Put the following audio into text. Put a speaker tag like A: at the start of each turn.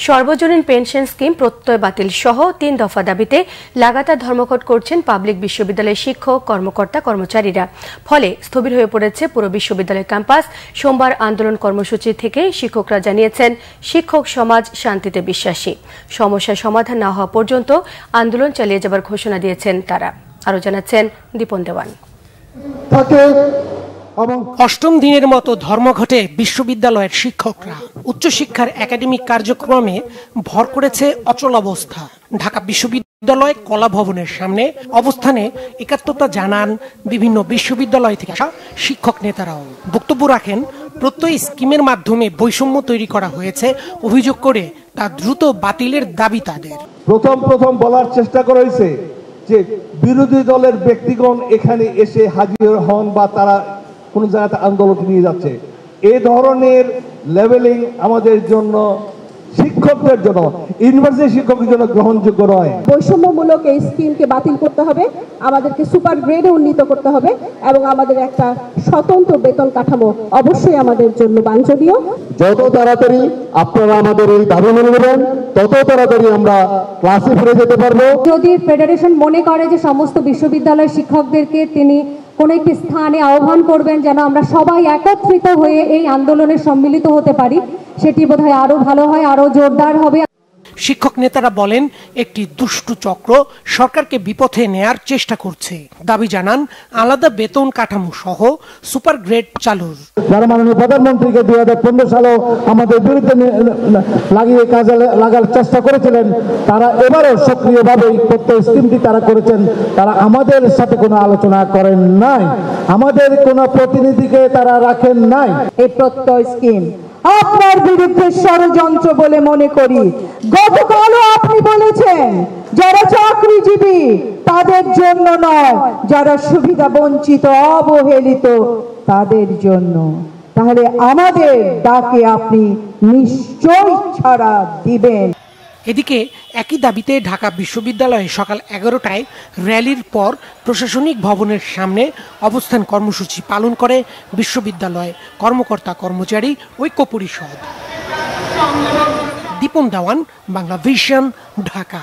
A: সর্বজনীন pension scheme প্রত্যয় বাতিল সহ ৩ দফা দাবিতে লাগাতার ধর্মঘট করছেন পাবলিক বিশ্ববিদ্যালয়ের শিক্ষক কর্মকর্তা কর্মচারীরা। ফলে স্থবির হয়ে পড়েছে পুরো বিশ্ববিদ্যালয় ক্যাম্পাস। সোমবার আন্দোলন কর্মসূচি থেকে শিক্ষকরা জানিয়েছেন শিক্ষক সমাজ শান্তিতে বিশ্বাসী। সমস্যার সমাধান না হওয়া পর্যন্ত আন্দোলন চালিয়ে যাবার ঘোষণা দিয়েছেন তারা। আরও জানাচ্ছেন দীপন দেওয়ান।
B: অষ্টম দিনের মতো ধর্মঘটে বিশ্ববিদ্যালয়ের শিক্ষকরা। উচ্চশিক্ষার একাডেমিক কার্যক্রমে ভর করেছে অচল অবস্থা। ঢাকা বিশ্ববিদ্যালয় কলা ভবনের সামনে অবস্থানে একাত্মতা জানান বিভিন্ন বিশ্ববিদ্যালয় থেকে আসা শিক্ষক নেতারাও। বক্তব্য রাখেন প্রত্যয় স্কিমের মাধ্যমে বৈষম্য তৈরি করা হয়েছে অভিযোগ করে তা দ্রুত বাতিলের দাবি তাদের।
C: প্রথম বলার চেষ্টা করা হয়েছে যে বিরোধী দলের ব্যক্তিগণ এখানে এসে হাজির হন বা তারা কোন জায়গাতে আন্দোলন নিয়ে যাচ্ছে, এই ধরনের লেভেলিং আমাদের জন্য, শিক্ষকদের জন্য, ইউনিভার্সিটি শিক্ষকদের জন্য গ্রহণযোগ্য নয়।
D: বৈষম্যমূলক এই স্কিমকে বাতিল করতে হবে, আমাদেরকে সুপার গ্রেডে উন্নীত করতে হবে এবং আমাদের একটা স্বতন্ত্র বেতন কাঠামো অবশ্যই আমাদের জন্য বাঞ্ছনীয়।
E: যত তাড়াতাড়ি আপনারা আমাদের এই দাবি মেনে নেবেন তত তাড়াতাড়ি আমরা ক্লাসে ফিরে যেতে পারবো।
F: যদি ফেডারেশন মনে করে যে সমস্ত বিশ্ববিদ্যালয়ের শিক্ষকদেরকে তিনি কোন একটি স্থানে আহ্বান করবেন যেন আমরা সবাই একত্রিত হয়ে এই আন্দোলনে সম্মিলিত হতে পারি, সেটি বোধহয় আরো ভালো হয়, আরো জোরদার হবে।
B: শিক্ষক নেতারা বলেন একটি দুষ্টু চক্র সরকারকে বিপথে নেয়ার চেষ্টা করছে। দাবি জানান আলাদা বেতন কাঠামো সহ সুপার গ্রেড চালুর।
E: যারা মাননীয় প্রধানমন্ত্রীকে 2015 সালেও আমাদের বিরুদ্ধে লাগিয়ে কাজে লাগার চেষ্টা করেছিলেন, তারা এবারও সক্রিয়ভাবে প্রত্যয় স্কিমটি তারা করেছেন। তারা আমাদের সাথে কোনো আলোচনা করেন নাই, আমাদের কোনো প্রতিনিধিকে তারা রাখেন নাই।
D: এই প্রত্যয় স্কিম আপনার বিরুদ্ধে ষড়যন্ত্র বলে মনে করি। গতকালও আপনি বলেছেন যারা চাকরিজীবী তাদের জন্য নয়, যারা সুবিধা বঞ্চিত অবহেলিত তাদের জন্য। তাহলে আমাদের ডাকে আপনি নিশ্চয়ই সাড়া দিবেন।
B: এদিকে একই দাবিতে ঢাকা বিশ্ববিদ্যালয়ে সকাল 11টায় র্যালির পর প্রশাসনিক ভবনের সামনে অবস্থান কর্মসূচি পালন করে বিশ্ববিদ্যালয় কর্মকর্তা কর্মচারী ঐক্য পরিষদ। দীপন দেওয়ান, বাংলা ভিশন, ঢাকা।